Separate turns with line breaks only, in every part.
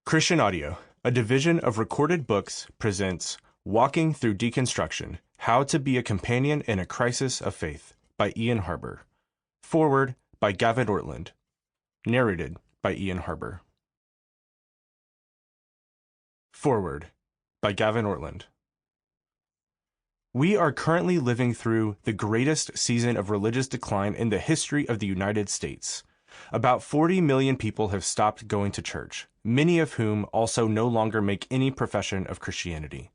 Christian Audio, a division of Recorded Books, presents Walking Through Deconstruction, How to Be a Companion in a Crisis of Faith by Ian Harber. Foreword by Gavin Ortland. Narrated by Ian Harber. Foreword by Gavin Ortland. We are currently living through the greatest season of religious decline in the history of the United States. About 40 million people have stopped going to church, many of whom also no longer make any profession of Christianity.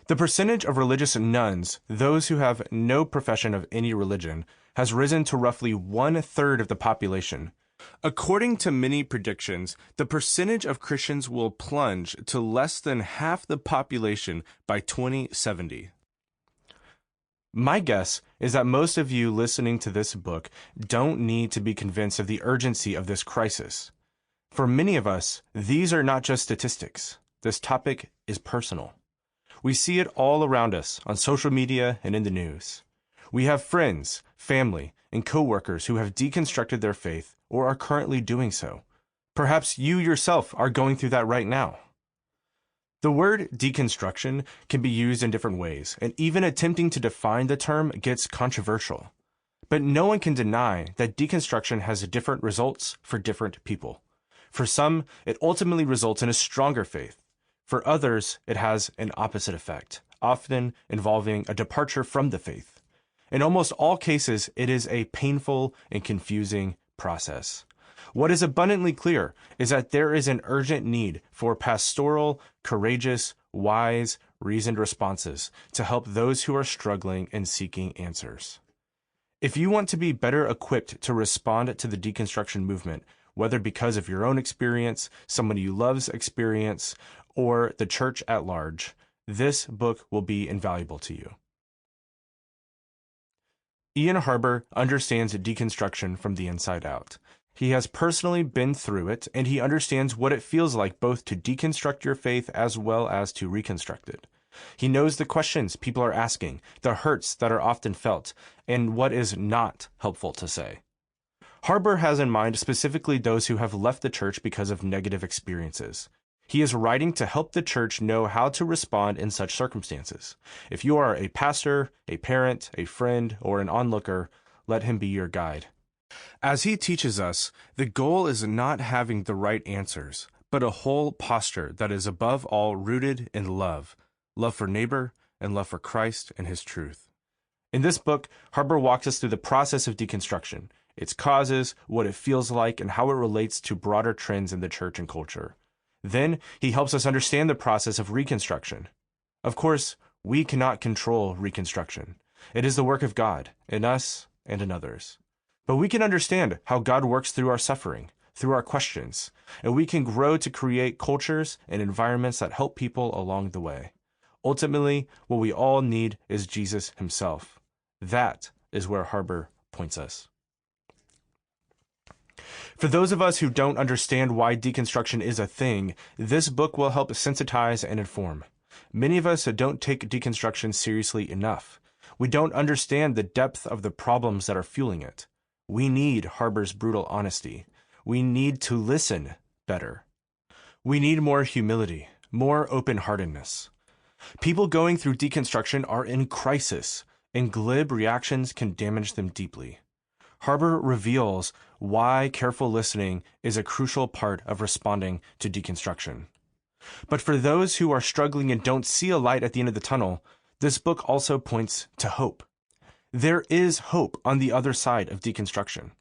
The percentage of religious nones, those who have no profession of any religion, has risen to roughly 1/3 of the population. According to many predictions, the percentage of Christians will plunge to less than half the population by 2070. My guess is that most of you listening to this book don't need to be convinced of the urgency of this crisis. For many of us, these are not just statistics. This topic is personal. We see it all around us on social media and in the news. We have friends, family, and coworkers who have deconstructed their faith or are currently doing so. Perhaps you yourself are going through that right now. The word deconstruction can be used in different ways, and even attempting to define the term gets controversial. But no one can deny that deconstruction has different results for different people. For some, it ultimately results in a stronger faith. For others, it has an opposite effect, often involving a departure from the faith. In almost all cases, it is a painful and confusing process. What is abundantly clear is that there is an urgent need for pastoral, courageous, wise, reasoned responses to help those who are struggling and seeking answers. If you want to be better equipped to respond to the deconstruction movement, whether because of your own experience, someone you love's experience, or the church at large, this book will be invaluable to you. Ian Harber understands deconstruction from the inside out. He has personally been through it, and he understands what it feels like both to deconstruct your faith as well as to reconstruct it. He knows the questions people are asking, the hurts that are often felt, and what is not helpful to say. Harber has in mind specifically those who have left the church because of negative experiences. He is writing to help the church know how to respond in such circumstances. If you are a pastor, a parent, a friend, or an onlooker, let him be your guide. As he teaches us, the goal is not having the right answers, but a whole posture that is above all rooted in love for neighbor, and love for Christ and his truth. In this book, Harber walks us through the process of deconstruction, its causes, what it feels like, and how it relates to broader trends in the church and culture. Then, he helps us understand the process of reconstruction. Of course, we cannot control reconstruction. It is the work of God, in us and in others. But we can understand how God works through our suffering, through our questions, and we can grow to create cultures and environments that help people along the way. Ultimately, what we all need is Jesus himself. That is where Harber points us. For those of us who don't understand why deconstruction is a thing, this book will help sensitize and inform. Many of us don't take deconstruction seriously enough. We don't understand the depth of the problems that are fueling it. We need Harber's brutal honesty. We need to listen better. We need more humility, more open-heartedness. People going through deconstruction are in crisis, and glib reactions can damage them deeply. Harber reveals why careful listening is a crucial part of responding to deconstruction. But for those who are struggling and don't see a light at the end of the tunnel, this book also points to hope. There is hope on the other side of deconstruction.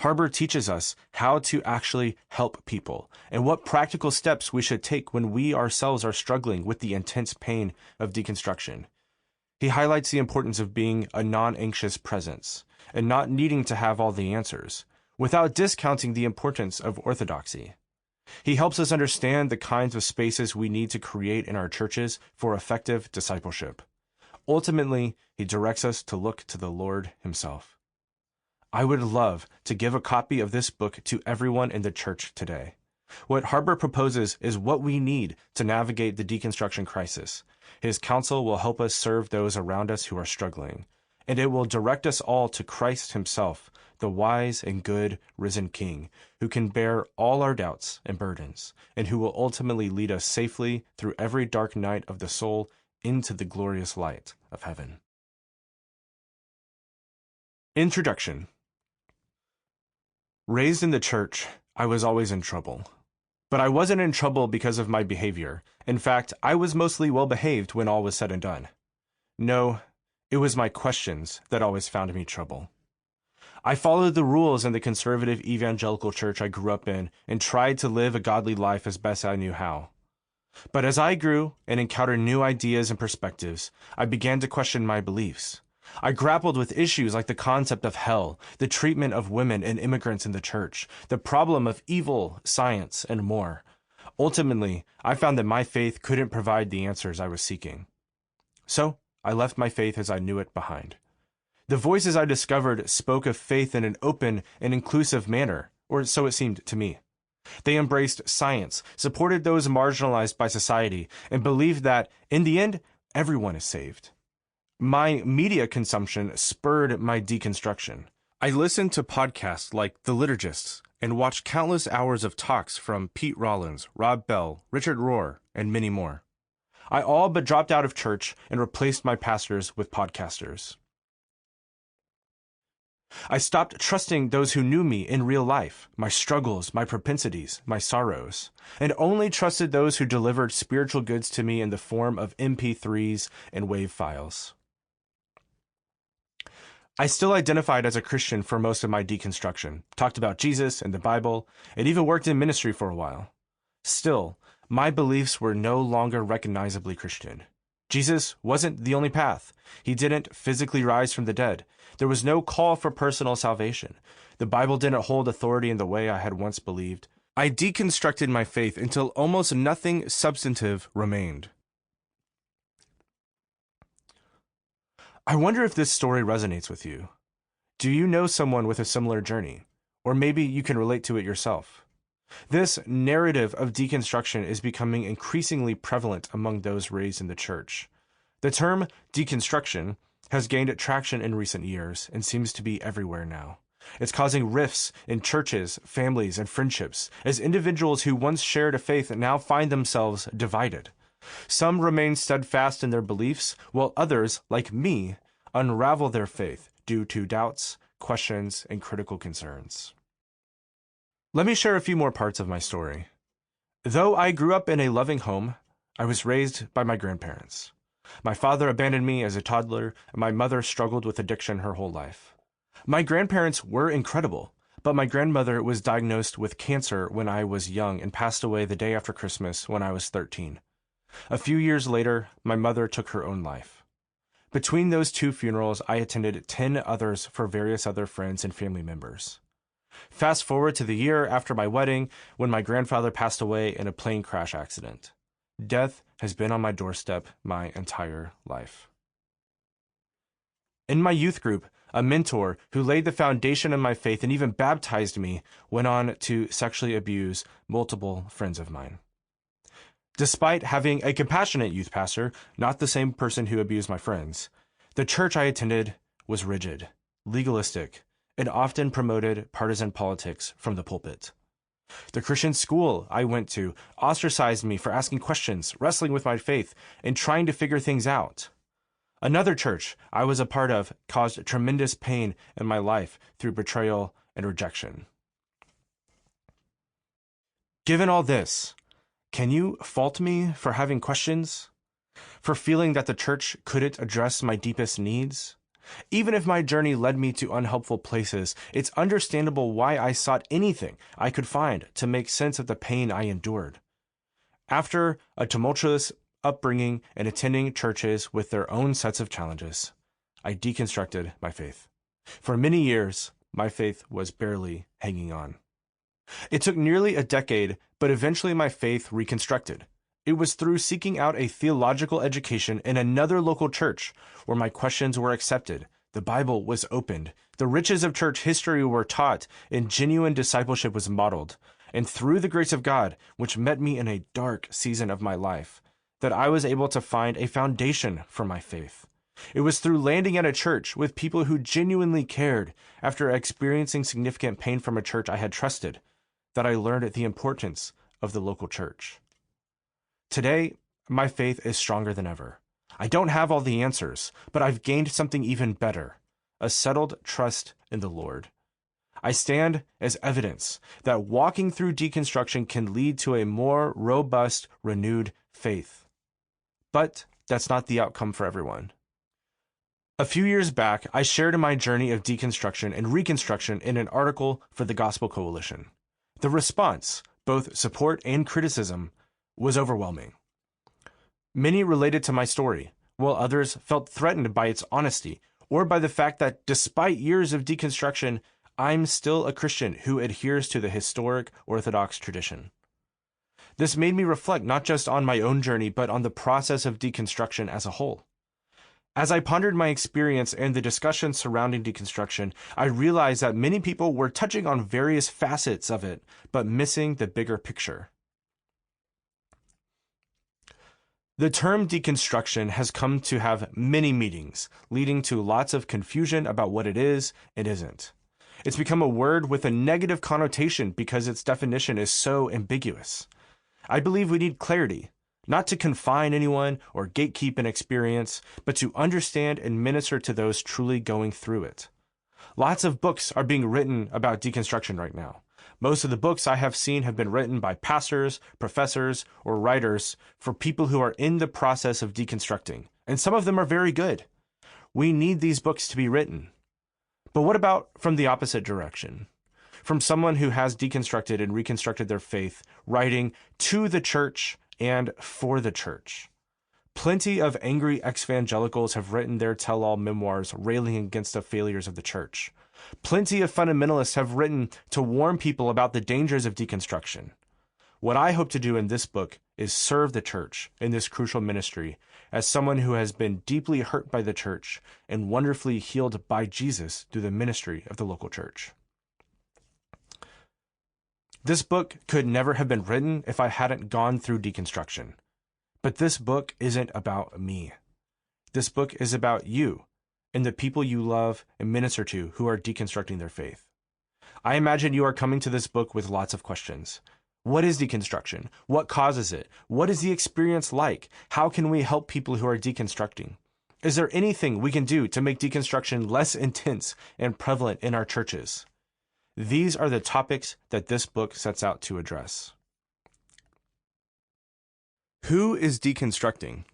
Harber teaches us how to actually help people and what practical steps we should take when we ourselves are struggling with the intense pain of deconstruction. He highlights the importance of being a non-anxious presence and not needing to have all the answers, without discounting the importance of orthodoxy. He helps us understand the kinds of spaces we need to create in our churches for effective discipleship. Ultimately, he directs us to look to the Lord himself. I would love to give a copy of this book to everyone in the church today. What Harber proposes is what we need to navigate the deconstruction crisis. His counsel will help us serve those around us who are struggling, and it will direct us all to Christ himself, the wise and good risen King, who can bear all our doubts and burdens, and who will ultimately lead us safely through every dark night of the soul into the glorious light of heaven. Introduction. Raised in the church, I was always in trouble. But I wasn't in trouble because of my behavior. In fact, I was mostly well-behaved when all was said and done. No, it was my questions that always found me trouble. I followed the rules in the conservative evangelical church I grew up in and tried to live a godly life as best I knew how. But as I grew and encountered new ideas and perspectives, I began to question my beliefs. I grappled with issues like the concept of hell, the treatment of women and immigrants in the church, the problem of evil, science, and more. Ultimately, I found that my faith couldn't provide the answers I was seeking. So, I left my faith as I knew it behind. The voices I discovered spoke of faith in an open and inclusive manner, or so it seemed to me. They embraced science, supported those marginalized by society, and believed that, in the end, everyone is saved. My media consumption spurred my deconstruction. I listened to podcasts like The Liturgists and watched countless hours of talks from Pete Rollins, Rob Bell, Richard Rohr, and many more. I all but dropped out of church and replaced my pastors with podcasters. I stopped trusting those who knew me in real life, my struggles, my propensities, my sorrows, and only trusted those who delivered spiritual goods to me in the form of MP3s and WAV files. I still identified as a Christian for most of my deconstruction, talked about Jesus and the Bible, and even worked in ministry for a while. Still, my beliefs were no longer recognizably Christian. Jesus wasn't the only path. He didn't physically rise from the dead. There was no call for personal salvation. The Bible didn't hold authority in the way I had once believed. I deconstructed my faith until almost nothing substantive remained. I wonder if this story resonates with you. Do you know someone with a similar journey? Or maybe you can relate to it yourself. This narrative of deconstruction is becoming increasingly prevalent among those raised in the church. The term deconstruction has gained traction in recent years and seems to be everywhere now. It's causing rifts in churches, families, and friendships, as individuals who once shared a faith now find themselves divided. Some remain steadfast in their beliefs, while others, like me, unravel their faith due to doubts, questions, and critical concerns. Let me share a few more parts of my story. Though I grew up in a loving home, I was raised by my grandparents. My father abandoned me as a toddler, and my mother struggled with addiction her whole life. My grandparents were incredible, but my grandmother was diagnosed with cancer when I was young and passed away the day after Christmas when I was 13. A few years later, my mother took her own life. Between those two funerals, I attended 10 others for various other friends and family members. Fast forward to the year after my wedding, when my grandfather passed away in a plane crash accident. Death has been on my doorstep my entire life. In my youth group, a mentor who laid the foundation of my faith and even baptized me went on to sexually abuse multiple friends of mine. Despite having a compassionate youth pastor, not the same person who abused my friends, the church I attended was rigid, legalistic, and often promoted partisan politics from the pulpit. The Christian school I went to ostracized me for asking questions, wrestling with my faith, and trying to figure things out. Another church I was a part of caused tremendous pain in my life through betrayal and rejection. Given all this, can you fault me for having questions? For feeling that the church couldn't address my deepest needs? Even if my journey led me to unhelpful places, it's understandable why I sought anything I could find to make sense of the pain I endured. After a tumultuous upbringing and attending churches with their own sets of challenges, I deconstructed my faith. For many years, my faith was barely hanging on. It took nearly a decade, but eventually my faith reconstructed. It was through seeking out a theological education in another local church where my questions were accepted, the Bible was opened, the riches of church history were taught, and genuine discipleship was modeled. And through the grace of God, which met me in a dark season of my life, that I was able to find a foundation for my faith. It was through landing at a church with people who genuinely cared after experiencing significant pain from a church I had trusted that I learned the importance of the local church. Today, my faith is stronger than ever. I don't have all the answers, but I've gained something even better, a settled trust in the Lord. I stand as evidence that walking through deconstruction can lead to a more robust, renewed faith. But that's not the outcome for everyone. A few years back, I shared my journey of deconstruction and reconstruction in an article for the Gospel Coalition. The response, both support and criticism, was overwhelming. Many related to my story, while others felt threatened by its honesty or by the fact that despite years of deconstruction, I'm still a Christian who adheres to the historic Orthodox tradition. This made me reflect not just on my own journey, but on the process of deconstruction as a whole. As I pondered my experience and the discussion surrounding deconstruction, I realized that many people were touching on various facets of it, but missing the bigger picture. The term deconstruction has come to have many meanings, leading to lots of confusion about what it is and isn't. It's become a word with a negative connotation because its definition is so ambiguous. I believe we need clarity, not to confine anyone or gatekeep an experience, but to understand and minister to those truly going through it. Lots of books are being written about deconstruction right now. Most of the books I have seen have been written by pastors, professors, or writers for people who are in the process of deconstructing, and some of them are very good. We need these books to be written. But what about from the opposite direction? From someone who has deconstructed and reconstructed their faith, writing to the church and for the church. Plenty of angry ex-evangelicals have written their tell-all memoirs railing against the failures of the church. Plenty of fundamentalists have written to warn people about the dangers of deconstruction. What I hope to do in this book is serve the church in this crucial ministry as someone who has been deeply hurt by the church and wonderfully healed by Jesus through the ministry of the local church. This book could never have been written if I hadn't gone through deconstruction. But this book isn't about me. This book is about you and the people you love and minister to who are deconstructing their faith. I imagine you are coming to this book with lots of questions. What is deconstruction? What causes it? What is the experience like? How can we help people who are deconstructing? Is there anything we can do to make deconstruction less intense and prevalent in our churches? These are the topics that this book sets out to address. Who is deconstructing?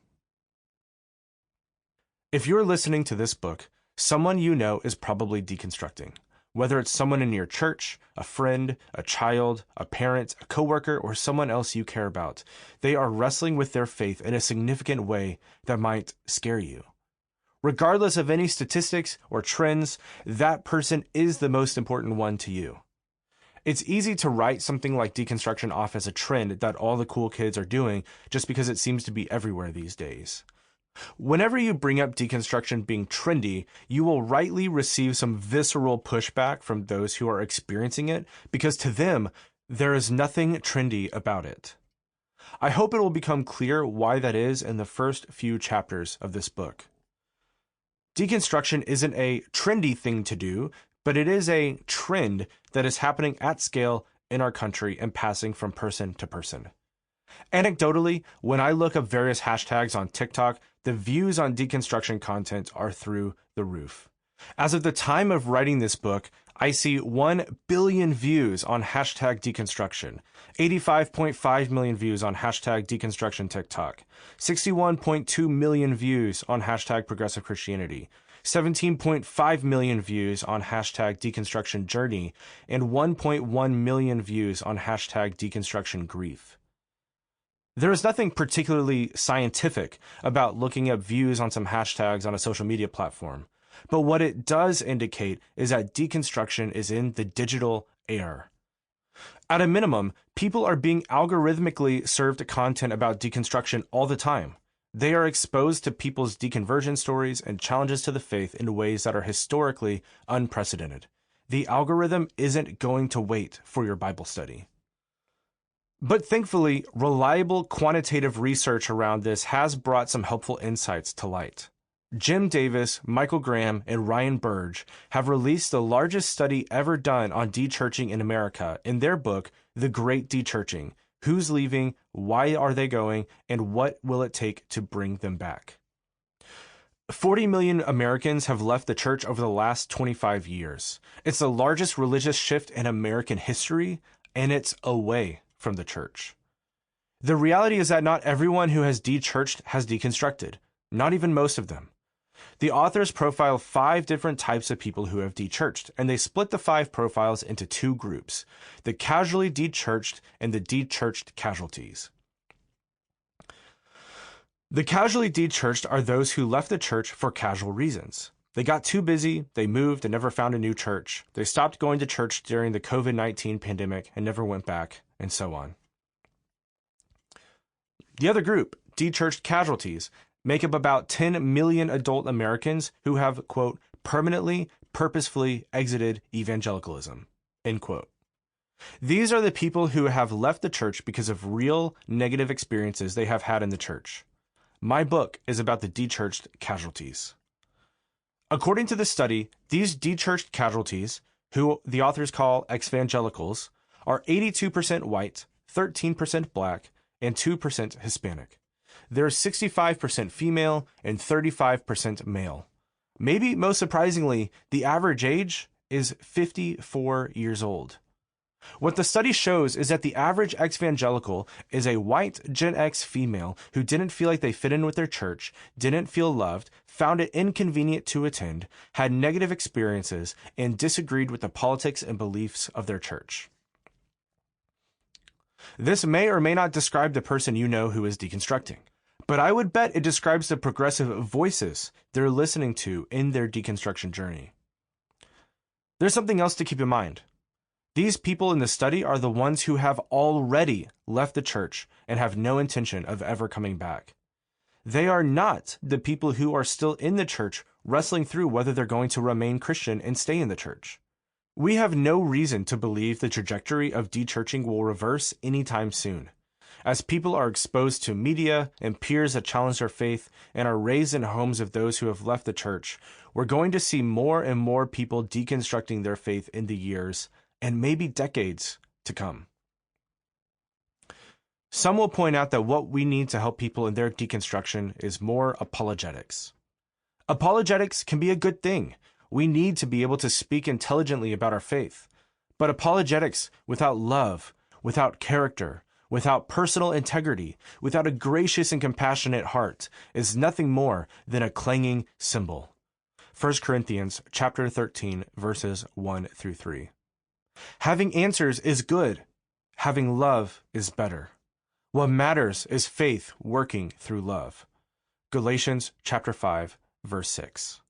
If you're listening to this book, someone you know is probably deconstructing. Whether it's someone in your church, a friend, a child, a parent, a coworker, or someone else you care about, they are wrestling with their faith in a significant way that might scare you. Regardless of any statistics or trends, that person is the most important one to you. It's easy to write something like deconstruction off as a trend that all the cool kids are doing just because it seems to be everywhere these days. Whenever you bring up deconstruction being trendy, you will rightly receive some visceral pushback from those who are experiencing it because to them, there is nothing trendy about it. I hope it will become clear why that is in the first few chapters of this book. Deconstruction isn't a trendy thing to do, but it is a trend that is happening at scale in our country and passing from person to person. Anecdotally, when I look up various hashtags on TikTok, the views on deconstruction content are through the roof. As of the time of writing this book, I see 1 billion views on hashtag deconstruction, 85.5 million views on hashtag deconstruction TikTok, 61.2 million views on hashtag progressive Christianity, 17.5 million views on hashtag deconstruction journey, and 1.1 million views on hashtag deconstruction grief. There is nothing particularly scientific about looking up views on some hashtags on a social media platform. But what it does indicate is that deconstruction is in the digital air. At a minimum, people are being algorithmically served content about deconstruction all the time. They are exposed to people's deconversion stories and challenges to the faith in ways that are historically unprecedented. The algorithm isn't going to wait for your Bible study. But thankfully, reliable quantitative research around this has brought some helpful insights to light. Jim Davis, Michael Graham, and Ryan Burge have released the largest study ever done on dechurching in America in their book, The Great Dechurching: Who's Leaving, Why Are They Going, and What Will It Take to Bring Them Back? 40 million Americans have left the church over the last 25 years. It's the largest religious shift in American history, and it's away from the church. The reality is that not everyone who has dechurched has deconstructed, not even most of them. The authors profile 5 different types of people who have dechurched, and they split the 5 profiles into 2 groups: the casually dechurched and the dechurched casualties. The casually dechurched are those who left the church for casual reasons. They got too busy, they moved and never found a new church, they stopped going to church during the COVID-19 pandemic and never went back, and so on. The other group, dechurched casualties, make up about 10 million adult Americans who have, quote, permanently, purposefully exited evangelicalism, end quote. These are the people who have left the church because of real negative experiences they have had in the church. My book is about the dechurched casualties. According to the study, these dechurched casualties, who the authors call ex-evangelicals, are 82% white, 13% black, and 2% Hispanic. They're 65% female and 35% male. Maybe most surprisingly, the average age is 54 years old. What the study shows is that the average ex-evangelical is a white Gen X female who didn't feel like they fit in with their church, didn't feel loved, found it inconvenient to attend, had negative experiences, and disagreed with the politics and beliefs of their church. This may or may not describe the person you know who is deconstructing, but I would bet it describes the progressive voices they're listening to in their deconstruction journey. There's something else to keep in mind. These people in the study are the ones who have already left the church and have no intention of ever coming back. They are not the people who are still in the church wrestling through whether they're going to remain Christian and stay in the church. We have no reason to believe the trajectory of dechurching will reverse anytime soon. As people are exposed to media and peers that challenge their faith and are raised in homes of those who have left the church, we're going to see more and more people deconstructing their faith in the years and maybe decades to come. Some will point out that what we need to help people in their deconstruction is more apologetics. Apologetics can be a good thing. We need to be able to speak intelligently about our faith. But apologetics without love, without character, without personal integrity, without a gracious and compassionate heart, is nothing more than a clanging cymbal. 1 Corinthians chapter 13, verses 1 through 3. Having answers is good. Having love is better. What matters is faith working through love. Galatians chapter 5, verse 6.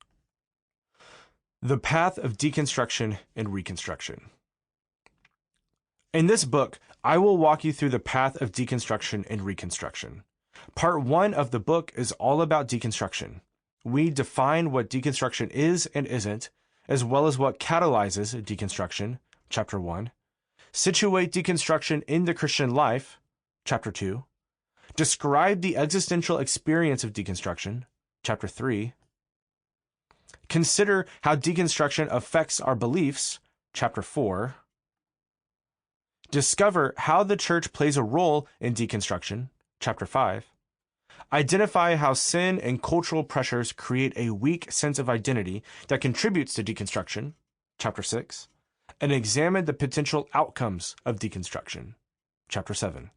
The path of deconstruction and reconstruction. In this book, I will walk you through the path of deconstruction and reconstruction. Part 1 of the book is all about deconstruction. We define what deconstruction is and isn't, as well as what catalyzes deconstruction, chapter 1. Situate deconstruction in the Christian life, chapter 2. Describe the existential experience of deconstruction, chapter 3. Consider how deconstruction affects our beliefs, chapter 4. Discover how the church plays a role in deconstruction, chapter 5. Identify how sin and cultural pressures create a weak sense of identity that contributes to deconstruction, chapter 6. And examine the potential outcomes of deconstruction, chapter 7.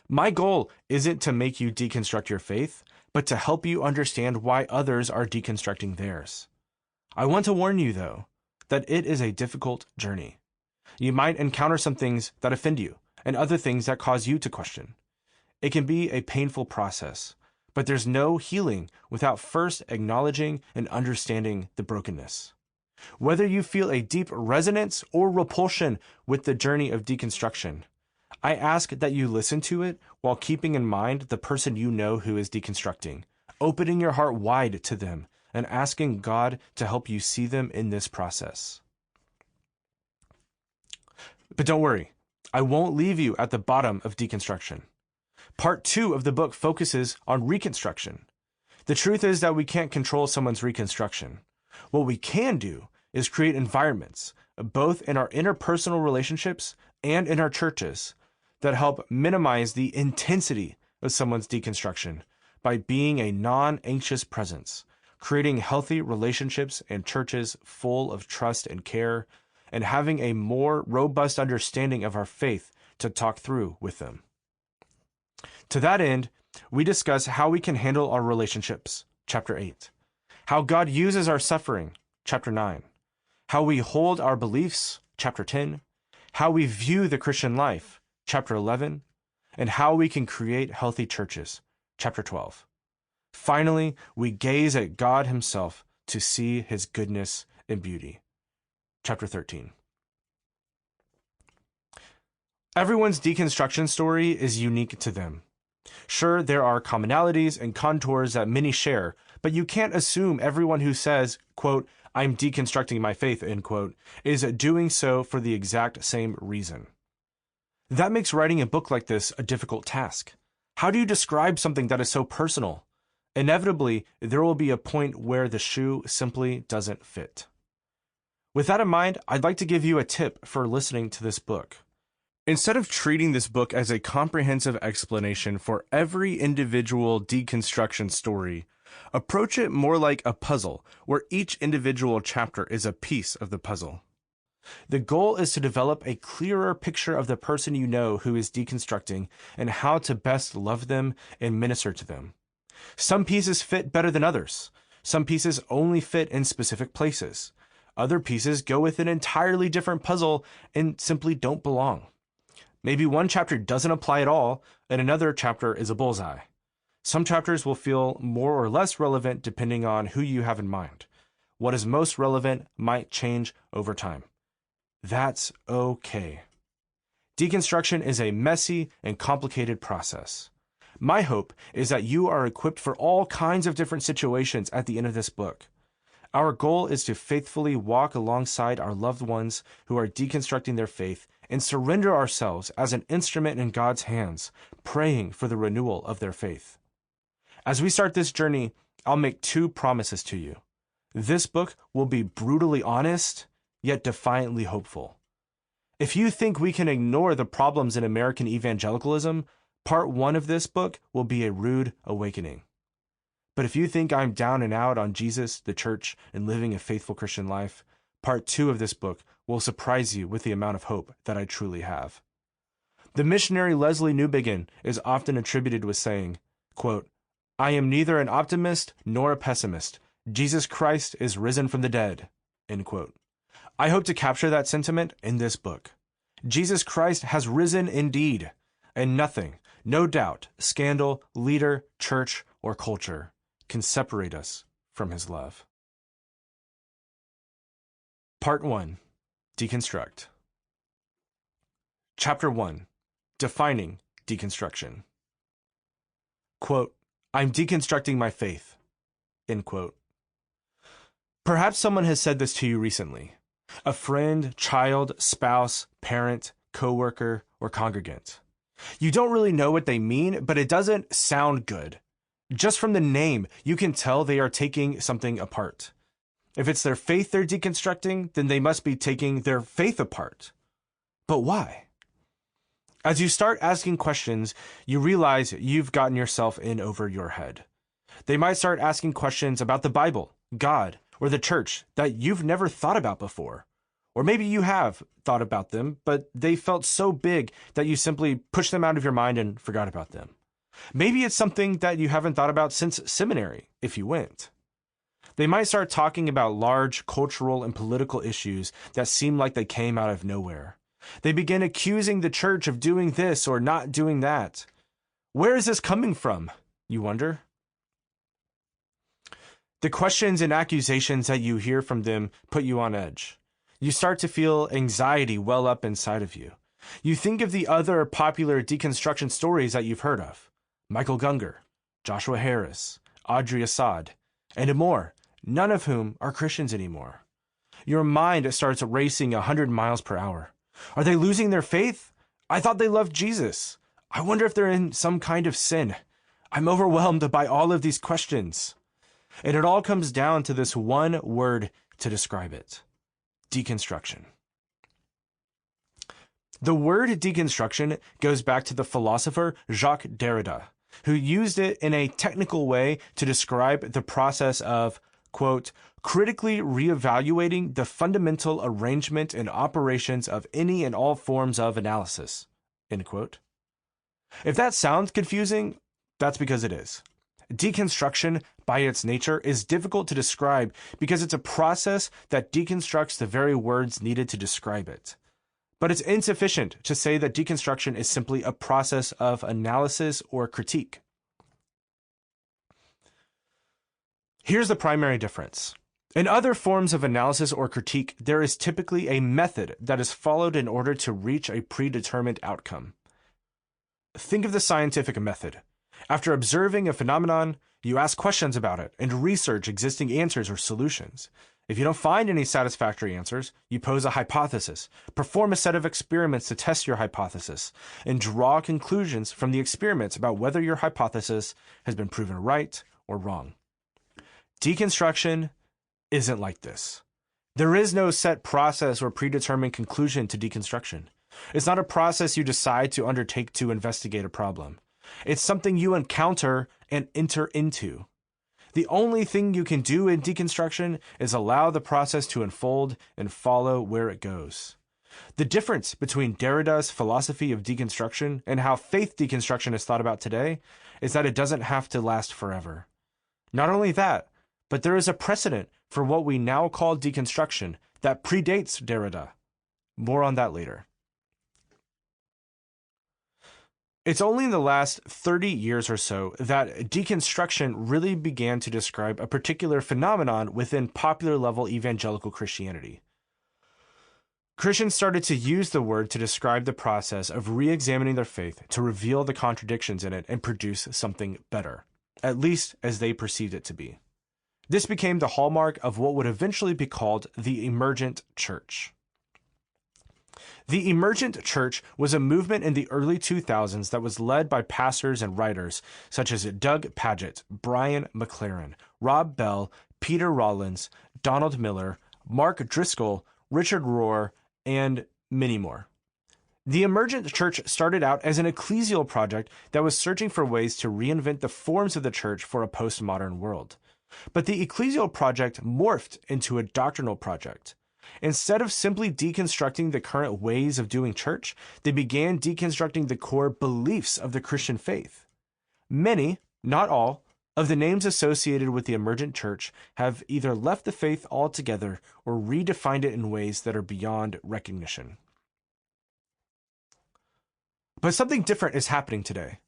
My goal isn't to make you deconstruct your faith, but to help you understand why others are deconstructing theirs. I want to warn you, though, that it is a difficult journey. You might encounter some things that offend you and other things that cause you to question. It can be a painful process, but there's no healing without first acknowledging and understanding the brokenness. Whether you feel a deep resonance or repulsion with the journey of deconstruction, I ask that you listen to it while keeping in mind the person you know who is deconstructing, opening your heart wide to them, and asking God to help you see them in this process. But don't worry, I won't leave you at the bottom of deconstruction. Part 2 of the book focuses on reconstruction. The truth is that we can't control someone's reconstruction. What we can do is create environments, both in our interpersonal relationships and in our churches, that help minimize the intensity of someone's deconstruction by being a non-anxious presence, creating healthy relationships and churches full of trust and care, and having a more robust understanding of our faith to talk through with them. To that end, we discuss how we can handle our relationships, Chapter 8, how God uses our suffering, Chapter 9, how we hold our beliefs, Chapter 10, how we view the Christian life, Chapter 11, and how we can create healthy churches, Chapter 12. Finally, we gaze at God Himself to see His goodness and beauty, Chapter 13. Everyone's deconstruction story is unique to them. Sure, there are commonalities and contours that many share, but you can't assume everyone who says, quote, "I'm deconstructing my faith," end quote, is doing so for the exact same reason. That makes writing a book like this a difficult task. How do you describe something that is so personal? Inevitably, there will be a point where the shoe simply doesn't fit. With that in mind, I'd like to give you a tip for listening to this book. Instead of treating this book as a comprehensive explanation for every individual deconstruction story, approach it more like a puzzle, where each individual chapter is a piece of the puzzle. The goal is to develop a clearer picture of the person you know who is deconstructing and how to best love them and minister to them. Some pieces fit better than others. Some pieces only fit in specific places. Other pieces go with an entirely different puzzle and simply don't belong. Maybe one chapter doesn't apply at all, and another chapter is a bullseye. Some chapters will feel more or less relevant depending on who you have in mind. What is most relevant might change over time. That's okay. Deconstruction is a messy and complicated process. My hope is that you are equipped for all kinds of different situations at the end of this book. Our goal is to faithfully walk alongside our loved ones who are deconstructing their faith and surrender ourselves as an instrument in God's hands, praying for the renewal of their faith. As we start this journey, I'll make two promises to you. This book will be brutally honest, yet defiantly hopeful. If you think we can ignore the problems in American evangelicalism, part 1 of this book will be a rude awakening. But if you think I'm down and out on Jesus, the church, and living a faithful Christian life, part 2 of this book will surprise you with the amount of hope that I truly have. The missionary Leslie Newbigin is often attributed with saying, quote, "I am neither an optimist nor a pessimist. Jesus Christ is risen from the dead," end quote. I hope to capture that sentiment in this book. Jesus Christ has risen indeed, and nothing, no doubt, scandal, leader, church, or culture can separate us from His love. Part 1. Deconstruct. Chapter 1. Defining deconstruction. Quote, "I'm deconstructing my faith," end quote. Perhaps someone has said this to you recently. A friend, child, spouse, parent, coworker, or congregant. You don't really know what they mean, but it doesn't sound good. Just from the name, you can tell they are taking something apart. If it's their faith they're deconstructing, then they must be taking their faith apart. But why? As you start asking questions, you realize you've gotten yourself in over your head. They might start asking questions about the Bible, God, or the church that you've never thought about before. Or maybe you have thought about them, but they felt so big that you simply pushed them out of your mind and forgot about them. Maybe it's something that you haven't thought about since seminary, if you went. They might start talking about large cultural and political issues that seem like they came out of nowhere. They begin accusing the church of doing this or not doing that. Where is this coming from, you wonder? The questions and accusations that you hear from them put you on edge. You start to feel anxiety well up inside of you. You think of the other popular deconstruction stories that you've heard of. Michael Gungor, Joshua Harris, Audrey Assad, and more, none of whom are Christians anymore. Your mind starts racing 100 miles per hour. Are they losing their faith? I thought they loved Jesus. I wonder if they're in some kind of sin. I'm overwhelmed by all of these questions. And it all comes down to this one word to describe it: deconstruction. The word deconstruction goes back to the philosopher Jacques Derrida, who used it in a technical way to describe the process of, quote, critically reevaluating the fundamental arrangement and operations of any and all forms of analysis, end quote. If that sounds confusing, that's because it is. Deconstruction, by its nature, is difficult to describe because it's a process that deconstructs the very words needed to describe it. But it's insufficient to say that deconstruction is simply a process of analysis or critique. Here's the primary difference. In other forms of analysis or critique, there is typically a method that is followed in order to reach a predetermined outcome. Think of the scientific method. After observing a phenomenon, you ask questions about it and research existing answers or solutions. If you don't find any satisfactory answers, you pose a hypothesis, perform a set of experiments to test your hypothesis, and draw conclusions from the experiments about whether your hypothesis has been proven right or wrong. Deconstruction isn't like this. There is no set process or predetermined conclusion to deconstruction. It's not a process you decide to undertake to investigate a problem. It's something you encounter and enter into. The only thing you can do in deconstruction is allow the process to unfold and follow where it goes. The difference between Derrida's philosophy of deconstruction and how faith deconstruction is thought about today is that it doesn't have to last forever. Not only that, but there is a precedent for what we now call deconstruction that predates Derrida. More on that later. It's only in the last 30 years or so that deconstruction really began to describe a particular phenomenon within popular level evangelical Christianity. Christians started to use the word to describe the process of re-examining their faith to reveal the contradictions in it and produce something better, at least as they perceived it to be. This became the hallmark of what would eventually be called the emergent church. The emergent church was a movement in the early 2000s that was led by pastors and writers such as Doug Pagitt, Brian McLaren, Rob Bell, Peter Rollins, Donald Miller, Mark Driscoll, Richard Rohr, and many more. The emergent church started out as an ecclesial project that was searching for ways to reinvent the forms of the church for a postmodern world. But the ecclesial project morphed into a doctrinal project. Instead of simply deconstructing the current ways of doing church, they began deconstructing the core beliefs of the Christian faith. Many, not all, of the names associated with the emergent church have either left the faith altogether or redefined it in ways that are beyond recognition. But something different is happening today.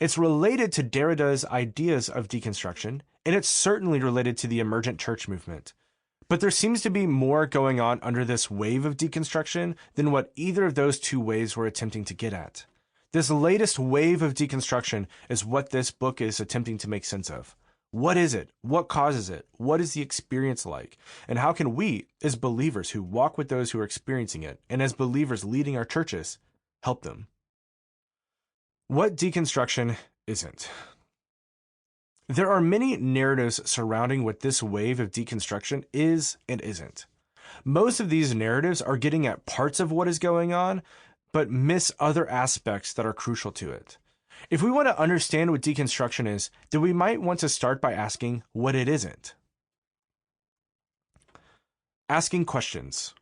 It's related to Derrida's ideas of deconstruction, and it's certainly related to the emergent church movement. But there seems to be more going on under this wave of deconstruction than what either of those two waves were attempting to get at. This latest wave of deconstruction is what this book is attempting to make sense of. What is it? What causes it? What is the experience like? And how can we, as believers who walk with those who are experiencing it, and as believers leading our churches, help them? What deconstruction isn't. There are many narratives surrounding what this wave of deconstruction is and isn't. Most of these narratives are getting at parts of what is going on, but miss other aspects that are crucial to it. If we want to understand what deconstruction is, then we might want to start by asking what it isn't. Asking questions.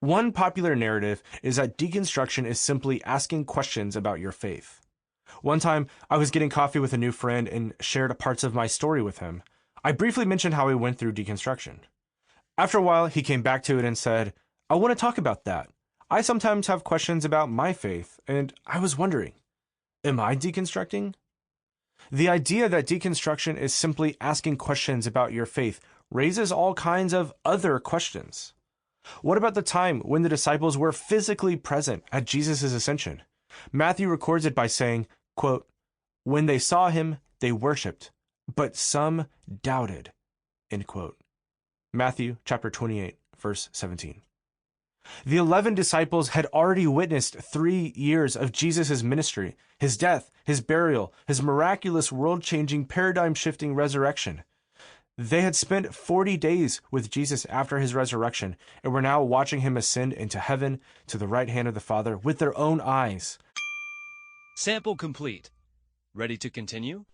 One popular narrative is that deconstruction is simply asking questions about your faith. One time, I was getting coffee with a new friend and shared parts of my story with him. I briefly mentioned how we went through deconstruction. After a while, he came back to it and said, "I want to talk about that. I sometimes have questions about my faith, and I was wondering, am I deconstructing?" The idea that deconstruction is simply asking questions about your faith raises all kinds of other questions. What about the time when the disciples were physically present at Jesus' ascension? Matthew records it by saying, quote, "When they saw him, they worshipped, but some doubted," end quote. Matthew chapter 28, verse 17. The 11 disciples had already witnessed 3 years of Jesus' ministry, his death, his burial, his miraculous world-changing, paradigm-shifting resurrection. They had spent 40 days with Jesus after his resurrection and were now watching him ascend into heaven to the right hand of the Father with their own eyes.
Sample complete. Ready to continue?